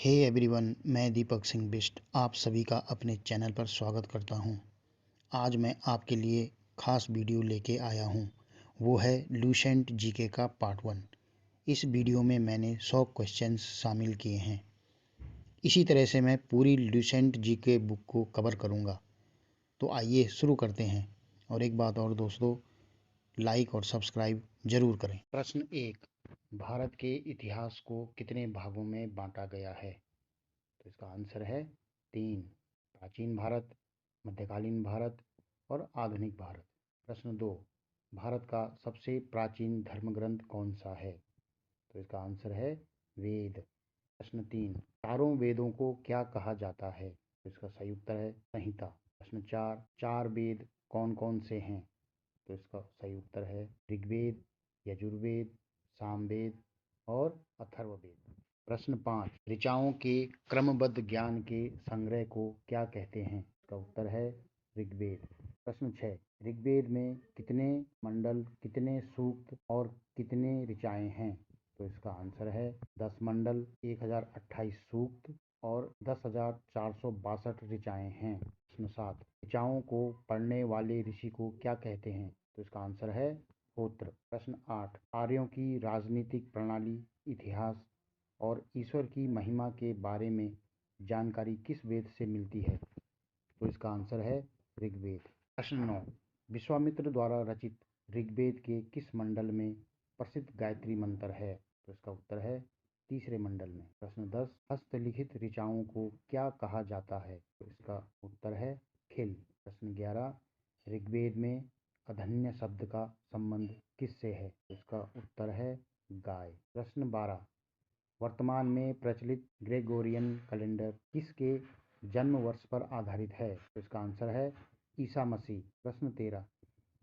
Hey everyone, मैं दीपक सिंह बिष्ट आप सभी का अपने चैनल पर स्वागत करता हूं। आज मैं आपके लिए खास वीडियो लेके आया हूं। वो है लूसेंट जीके का पार्ट 1। इस वीडियो में मैंने 100 क्वेश्चंस शामिल किए हैं। इसी तरह से मैं पूरी लूसेंट जीके बुक को कवर करूंगा। तो आइए शुरू करते हैं। और एक बात और दोस्तों, लाइक और सब्सक्राइब जरूर करें। प्रश्न 1, भारत के इतिहास को कितने भागों में बांटा गया है? तो इसका आंसर है 3। प्राचीन भारत, मध्यकालीन भारत और आधुनिक भारत। प्रश्न 2, भारत का सबसे प्राचीन धर्म ग्रंथ कौन सा है? तो इसका आंसर है वेद। प्रश्न 3, चारों वेदों को क्या कहा जाता है? तो इसका सही उत्तर है संहिता। प्रश्न 4, चार वेद कौन कौन से हैं? तो इसका सही उत्तर है ऋग्वेद, यजुर्वेद, सामवेद और अथर्ववेद। प्रश्न 5, ऋचाओं के क्रमबद्ध ज्ञान के संग्रह को क्या कहते हैं? इसका उत्तर है ऋग्वेद। प्रश्न 6, ऋग्वेद में कितने मंडल, कितने सूक्त और कितने ऋचाएं हैं? तो इसका आंसर है 10 मंडल, 1028 सूक्त और 10,462 ऋचाएं हैं। प्रश्न 7, ऋचाओं को पढ़ने वाले ऋषि को क्या कहते हैं? तो इसका आंसर है होत्र। प्रश्न 8, आर्यों की राजनीतिक प्रणाली, इतिहास और ईश्वर की महिमा के बारे में जानकारी किस वेद से मिलती है? तो इसका आंसर है ऋग्वेद। प्रश्न 9, विश्वामित्र द्वारा रचित ऋग्वेद के किस मंडल में प्रसिद्ध गायत्री मंत्र है? तो इसका उत्तर है तीसरे मंडल में। प्रश्न 10, हस्तलिखित ऋचाओं को क्या कहा जाता है? तो इसका उत्तर है खिल। प्रश्न 11, ऋग्वेद में अधन्य शब्द का संबंध किससे है? तो इसका उत्तर है गाय। प्रश्न 12, वर्तमान में प्रचलित ग्रेगोरियन कैलेंडर किसके जन्म वर्ष पर आधारित है? तो इसका आंसर है ईसा मसीह। प्रश्न 13,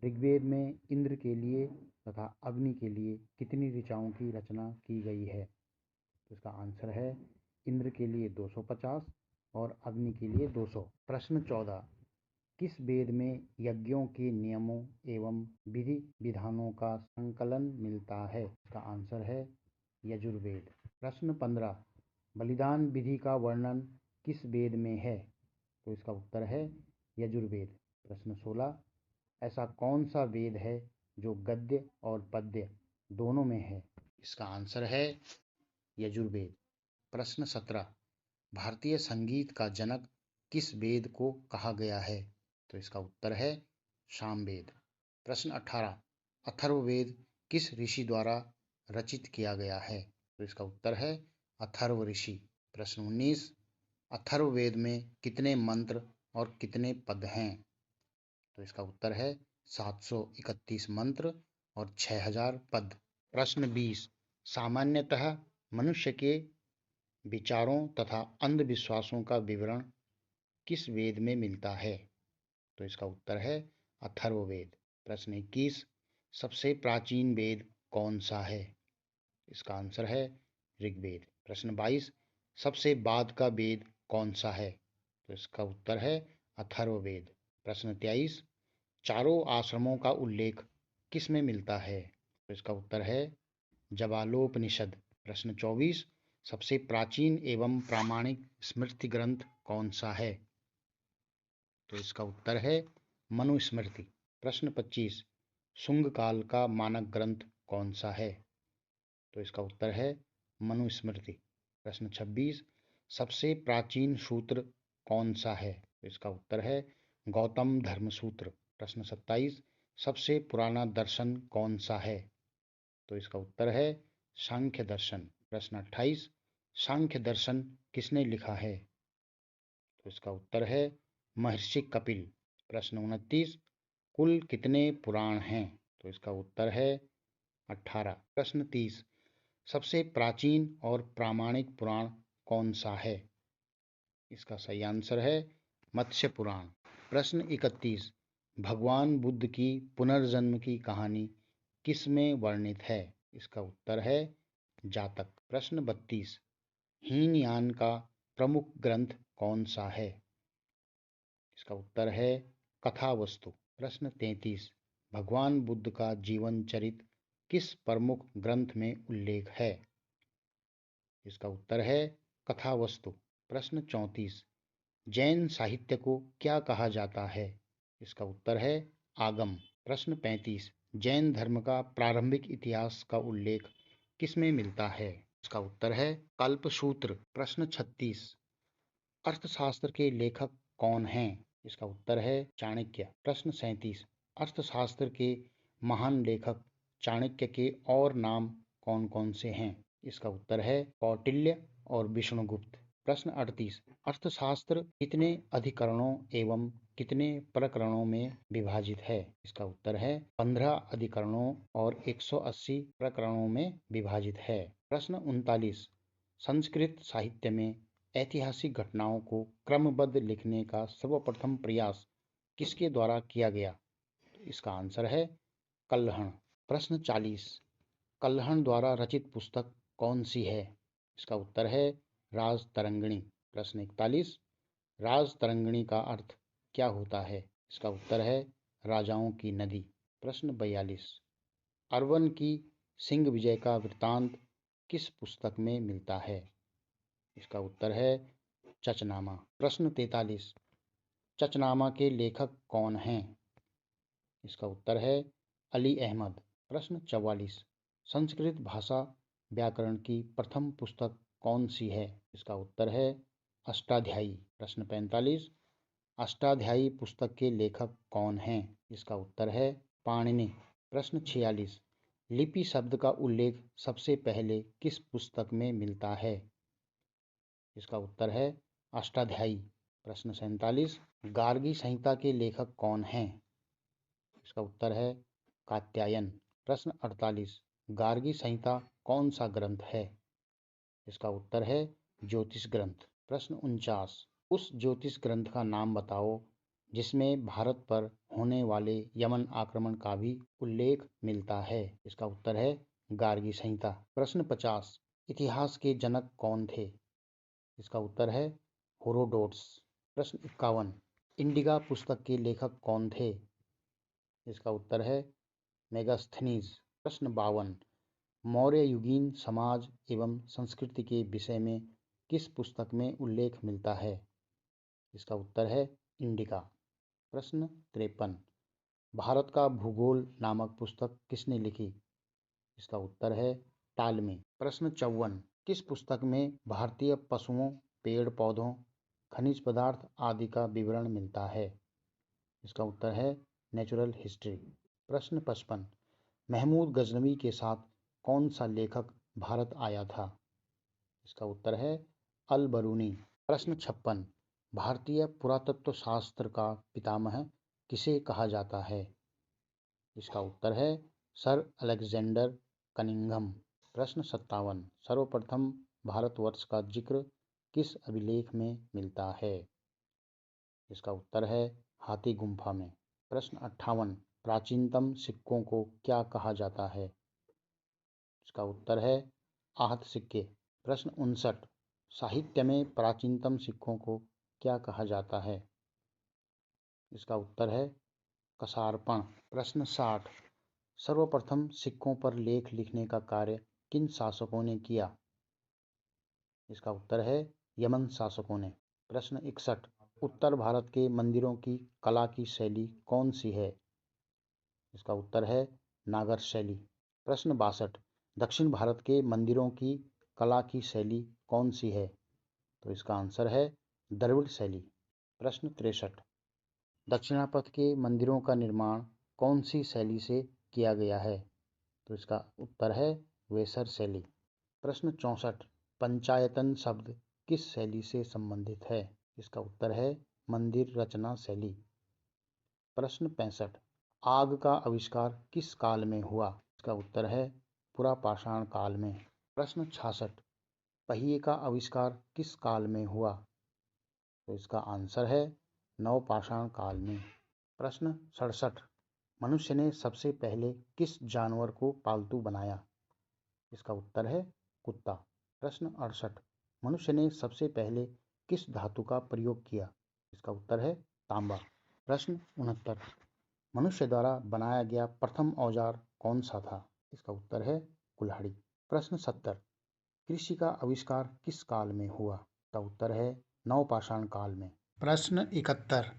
ऋग्वेद में इंद्र के लिए तथा अग्नि के लिए कितनी ऋचाओं की रचना की गई है? तो इसका आंसर है इंद्र के लिए 250 और अग्नि के लिए 200। प्रश्न 14, किस वेद में यज्ञों के नियमों एवं विधि विधानों का संकलन मिलता है? इसका आंसर है यजुर्वेद। प्रश्न 15, बलिदान विधि का वर्णन किस वेद में है? तो इसका उत्तर है यजुर्वेद। प्रश्न 16, ऐसा कौन सा वेद है जो गद्य और पद्य दोनों में है? इसका आंसर है यजुर्वेद। प्रश्न 17, भारतीय संगीत का जनक किस वेद को कहा गया है? तो इसका उत्तर है सामवेद। प्रश्न 18, अथर्ववेद किस ऋषि द्वारा रचित किया गया है? तो इसका उत्तर है अथर्व ऋषि। प्रश्न 19, अथर्ववेद में कितने मंत्र और कितने पद हैं? तो इसका उत्तर है 731 मंत्र और 6000 पद। प्रश्न 20, सामान्यतः मनुष्य के विचारों तथा अंधविश्वासों का विवरण किस वेद में मिलता है? तो इसका उत्तर है अथर्ववेद। प्रश्न 21, सबसे प्राचीन वेद कौन सा है? इसका आंसर है ऋग्वेद। प्रश्न 22, सबसे बाद का वेद कौन सा है? तो इसका उत्तर है अथर्ववेद। प्रश्न 23, चारों आश्रमों का उल्लेख किस में मिलता है? तो इसका उत्तर है जवालोपनिषद। प्रश्न 24, सबसे प्राचीन एवं प्रामाणिक स्मृति ग्रंथ कौन सा है? तो इसका उत्तर है मनुस्मृति। प्रश्न 25, शुंग काल का मानक ग्रंथ कौन सा है? तो इसका उत्तर है मनुस्मृति। प्रश्न 26, सबसे प्राचीन सूत्र कौन सा है? तो इसका उत्तर है गौतम धर्म सूत्र। प्रश्न 27, सबसे पुराना दर्शन कौन सा है? तो इसका उत्तर है सांख्य दर्शन। प्रश्न 28, सांख्य दर्शन किसने लिखा है? तो इसका उत्तर है महर्षि कपिल। प्रश्न 29, कुल कितने पुराण हैं? तो इसका उत्तर है 18। प्रश्न 30, सबसे प्राचीन और प्रामाणिक पुराण कौन सा है? इसका सही आंसर है मत्स्य पुराण। प्रश्न 31, भगवान बुद्ध की पुनर्जन्म की कहानी किस में वर्णित है? इसका उत्तर है जातक। प्रश्न 32, हीनयान का प्रमुख ग्रंथ कौन सा है? इसका उत्तर है कथावस्तु। प्रश्न 33, भगवान बुद्ध का जीवन चरित्र किस प्रमुख ग्रंथ में उल्लेख है? इसका उत्तर है कथावस्तु। प्रश्न 34। जैन साहित्य को क्या कहा जाता है? इसका उत्तर है आगम। प्रश्न 35। जैन धर्म का प्रारंभिक इतिहास का उल्लेख किसमें मिलता है? इसका उत्तर है कल्पसूत्र। प्रश्न 36। अर्थशास्त्र के लेखक कौन हैं? इसका उत्तर है चाणक्य। प्रश्न 37। अर्थशास्त्र के महान लेखक चाणक्य के और नाम कौन कौन से हैं? इसका उत्तर है कौटिल्य और विष्णुगुप्त। प्रश्न 38। अर्थशास्त्र कितने अधिकरणों एवं कितने प्रकरणों में विभाजित है? इसका उत्तर है 15 अधिकरणों और 180 प्रकरणों में विभाजित है। प्रश्न 39। संस्कृत साहित्य में ऐतिहासिक घटनाओं को क्रमबद्ध लिखने का सर्वप्रथम प्रयास किसके द्वारा किया गया? इसका आंसर है कल्हण। प्रश्न 40। कल्हण द्वारा रचित पुस्तक कौन सी है? इसका उत्तर है राजतरंगिणी। प्रश्न 41। राजतरंगिणी का अर्थ क्या होता है? इसका उत्तर है राजाओं की नदी। प्रश्न 42। अरवन की सिंह विजय का वृत्तांत किस पुस्तक में मिलता है? इसका उत्तर है चचनामा। प्रश्न 43। चचनामा के लेखक कौन हैं? इसका उत्तर है अली अहमद। प्रश्न 44। संस्कृत भाषा व्याकरण की प्रथम पुस्तक कौन सी है? इसका उत्तर है अष्टाध्यायी। प्रश्न 45। अष्टाध्यायी पुस्तक के लेखक कौन हैं? इसका उत्तर है पाणिनि। प्रश्न 46। लिपि शब्द का उल्लेख सबसे पहले किस पुस्तक में मिलता है? इसका उत्तर है अष्टाध्यायी। प्रश्न 47। गार्गी संहिता के लेखक कौन हैं? इसका उत्तर है कात्यायन। प्रश्न 48। गार्गी संहिता कौन सा ग्रंथ है? इसका उत्तर है ज्योतिष ग्रंथ। प्रश्न 49। उस ज्योतिष ग्रंथ का नाम बताओ जिसमें भारत पर होने वाले यमन आक्रमण का भी उल्लेख मिलता है। इसका उत्तर है गार्गी संहिता। प्रश्न 50। इतिहास के जनक कौन थे? इसका उत्तर है हेरोडोटस। प्रश्न 51। इंडिका पुस्तक के लेखक कौन थे? इसका उत्तर है मेगास्थनीज। प्रश्न 52। मौर्य युगीन समाज एवं संस्कृति के विषय में किस पुस्तक में उल्लेख मिलता है? इसका उत्तर है इंडिका। प्रश्न 53। भारत का भूगोल नामक पुस्तक किसने लिखी? इसका उत्तर है टालमी। प्रश्न 54। किस पुस्तक में भारतीय पशुओं, पेड़ पौधों, खनिज पदार्थ आदि का विवरण मिलता है? इसका उत्तर है नेचुरल हिस्ट्री। प्रश्न 55। महमूद गजनवी के साथ कौन सा लेखक भारत आया था? इसका उत्तर है अल बरूनी। प्रश्न 56। भारतीय पुरातत्व शास्त्र का पितामह किसे कहा जाता है? इसका उत्तर है सर अलेक्जेंडर कनिंघम। प्रश्न 57। सर्वप्रथम भारतवर्ष का जिक्र किस अभिलेख में मिलता है? इसका उत्तर है हाथी गुम्फा में। प्रश्न 58। प्राचीनतम सिक्कों को क्या कहा जाता है? इसका उत्तर है आहत सिक्के। प्रश्न 59। साहित्य में प्राचीनतम सिक्कों को क्या कहा जाता है? इसका उत्तर है कसारपण। प्रश्न 60। सर्वप्रथम सिक्कों पर लेख लिखने का कार्य किन शासकों ने किया? इसका उत्तर है यमन शासकों ने। प्रश्न 61। उत्तर भारत के मंदिरों की कला की शैली कौन सी है? इसका उत्तर है नागर शैली। प्रश्न 62। दक्षिण भारत के मंदिरों की कला की शैली कौन सी है? तो इसका आंसर है द्रविड़ शैली। प्रश्न 63। दक्षिणापथ के मंदिरों का निर्माण कौन सी शैली से किया गया है? तो इसका उत्तर है वेसर शैली। प्रश्न 64। पंचायतन शब्द किस शैली से संबंधित है? इसका उत्तर है मंदिर रचना शैली। प्रश्न 65। आग का आविष्कार किस काल में हुआ? इसका उत्तर है पुरापाषाण काल में। प्रश्न 66। पहिए का आविष्कार किस काल में हुआ? तो इसका आंसर है नवपाषाण काल में। प्रश्न 67। मनुष्य ने सबसे पहले किस जानवर को पालतू बनाया? इसका उत्तर है कुत्ता। प्रश्न 68। मनुष्य ने सबसे पहले किस धातु का प्रयोग किया? इसका उत्तर है तांबा। प्रश्न 69। मनुष्य द्वारा बनाया गया प्रथम औजार कौन सा था? इसका उत्तर है कुल्हाड़ी। प्रश्न 70। कृषि का आविष्कार किस काल में हुआ? इसका उत्तर है नवपाषाण काल में। प्रश्न 71।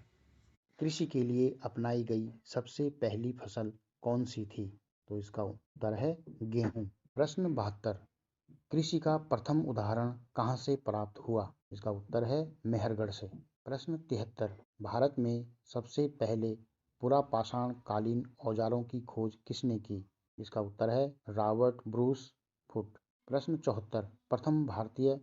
कृषि के लिए अपनाई गई सबसे पहली फसल कौन सी थी? तो इसका उत्तर है गेहूं। प्रश्न 72। कृषि का प्रथम उदाहरण कहाँ से प्राप्त हुआ? इसका उत्तर है मेहरगढ़ से। प्रश्न 73। भारत में सबसे पहले पुरापाषाण कालीन औजारों की खोज किसने की? इसका उत्तर है रॉबर्ट ब्रूस फुट। प्रश्न 74। प्रथम भारतीय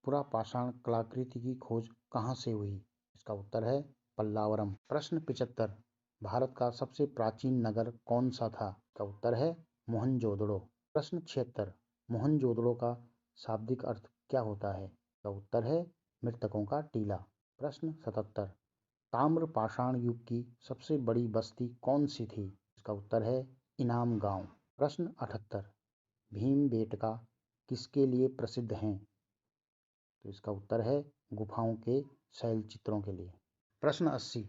पुरापाषाण कलाकृति की खोज कहाँ से हुई? इसका उत्तर है पल्लावरम। प्रश्न 75। भारत का सबसे प्राचीन नगर कौन सा था? इसका उत्तर है मोहनजोदड़ो। प्रश्न 76। मोहनजोदड़ो का शाब्दिक अर्थ क्या होता है? इसका उत्तर है मृतकों का टीला। प्रश्न 77। ताम्रपाषाण युग की सबसे बड़ी बस्ती कौन सी थी? इसका उत्तर है इनाम गांव। प्रश्न 78। भीमबेटका किसके लिए प्रसिद्ध हैं? तो इसका उत्तर है गुफाओं के शैल चित्रों के लिए। प्रश्न 80।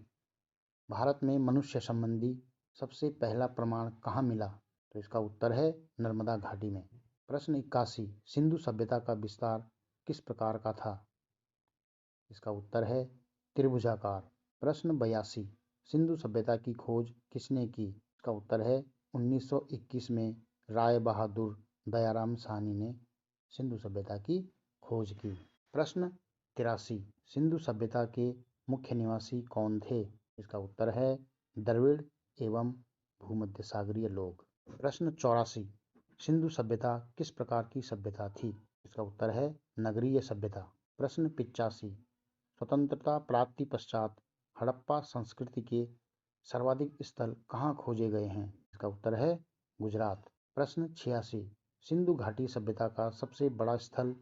भारत में मनुष्य संबंधी सबसे पहला प्रमाण कहाँ मिला? तो इसका उत्तर है नर्मदा घाटी में। प्रश्न 81। सिंधु सभ्यता का विस्तार किस प्रकार का था? इसका उत्तर है त्रिभुजाकार। प्रश्न 82। सिंधु सभ्यता की खोज किसने की? इसका उत्तर है 1921 में राय बहादुर दयाराम साहनी ने सिंधु सभ्यता की खोज की। प्रश्न 83। सिंधु सभ्यता के मुख्य निवासी कौन थे? इसका उत्तर है द्रविड़ एवं भूमध्यसागरीय लोग। प्रश्न 84। सिंधु सभ्यता किस प्रकार की सभ्यता थी? इसका उत्तर है नगरीय सभ्यता। प्रश्न 85। स्वतंत्रता प्राप्ति पश्चात हड़प्पा संस्कृति के सर्वाधिक स्थल कहाँ खोजे गए हैं? इसका उत्तर है गुजरात। प्रश्न 86। सिंधु घाटी सभ्यता का सबसे बड़ा स्थल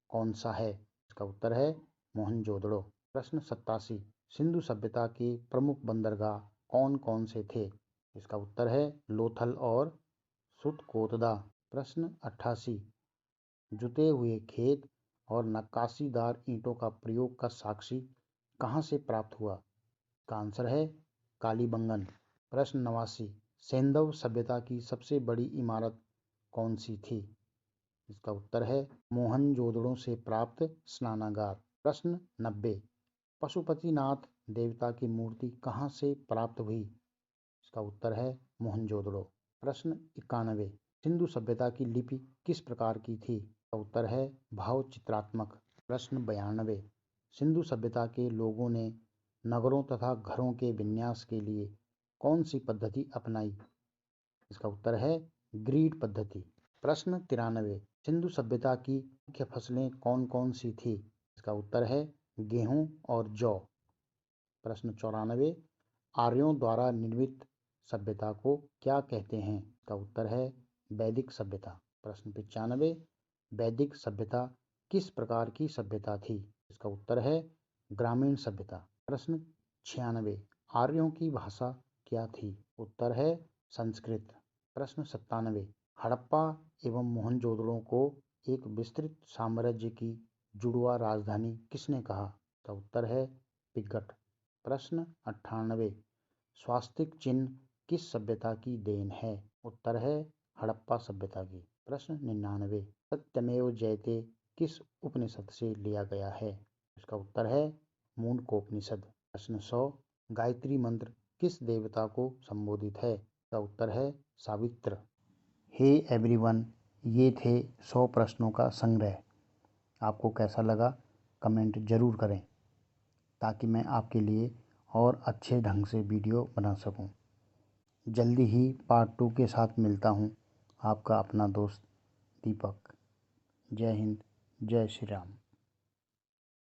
कौन सा है? इसका उत्तर है मोहनजोदड़ो। प्रश्न 87। सिंधु सभ्यता के प्रमुख बंदरगाह कौन कौन से थे? इसका उत्तर है लोथल और सुतकोतदा। प्रश्न 88। जुते हुए खेत और नक्काशीदार ईंटों का प्रयोग का साक्षी कहाँ से प्राप्त हुआ? का आंसर है कालीबंगन। प्रश्न 89। सेंधव सभ्यता की सबसे बड़ी इमारत कौन सी थी? इसका उत्तर है मोहनजोदड़ो से प्राप्त स्नानागार। प्रश्न 90। पशुपतिनाथ देवता की मूर्ति कहाँ से प्राप्त हुई? इसका उत्तर है मोहनजोदड़ो। प्रश्न 91। सिंधु सभ्यता की लिपि किस प्रकार की थी? इसका उत्तर है भाव चित्रात्मक। प्रश्न 92। सिंधु सभ्यता के लोगों ने नगरों तथा घरों के विन्यास के लिए कौन सी पद्धति अपनाई? इसका उत्तर है ग्रीड पद्धति। प्रश्न 93। सिंधु सभ्यता की मुख्य फसलें कौन कौन सी थी? इसका उत्तर है गेहूं और जौ। प्रश्न 94। आर्यों द्वारा निर्मित सभ्यता को क्या कहते हैं? इसका उत्तर है वैदिक सभ्यता। प्रश्न 95। वैदिक सभ्यता किस प्रकार की सभ्यता थी? इसका उत्तर है ग्रामीण सभ्यता। प्रश्न 96। आर्यों की भाषा क्या थी? उत्तर है संस्कृत। प्रश्न 97। हड़प्पा एवं मोहनजोदड़ो को एक विस्तृत साम्राज्य की जुड़वा राजधानी किसने कहा? इसका उत्तर है पिगट। प्रश्न 98। स्वास्तिक चिन्ह किस सभ्यता की देन है? उत्तर है हड़प्पा सभ्यता की। प्रश्न 99। सत्यमेव जयते किस उपनिषद से लिया गया है? इसका उत्तर है मुंडकोपनिषद। प्रश्न 100। गायत्री मंत्र किस देवता को संबोधित है? इसका उत्तर है सावित्र। हे एवरीवन, ये थे 100 प्रश्नों का संग्रह। आपको कैसा लगा कमेंट ज़रूर करें ताकि मैं आपके लिए और अच्छे ढंग से वीडियो बना सकूं। जल्दी ही पार्ट 2 के साथ मिलता हूं। आपका अपना दोस्त दीपक। जय हिंद, जय श्री राम।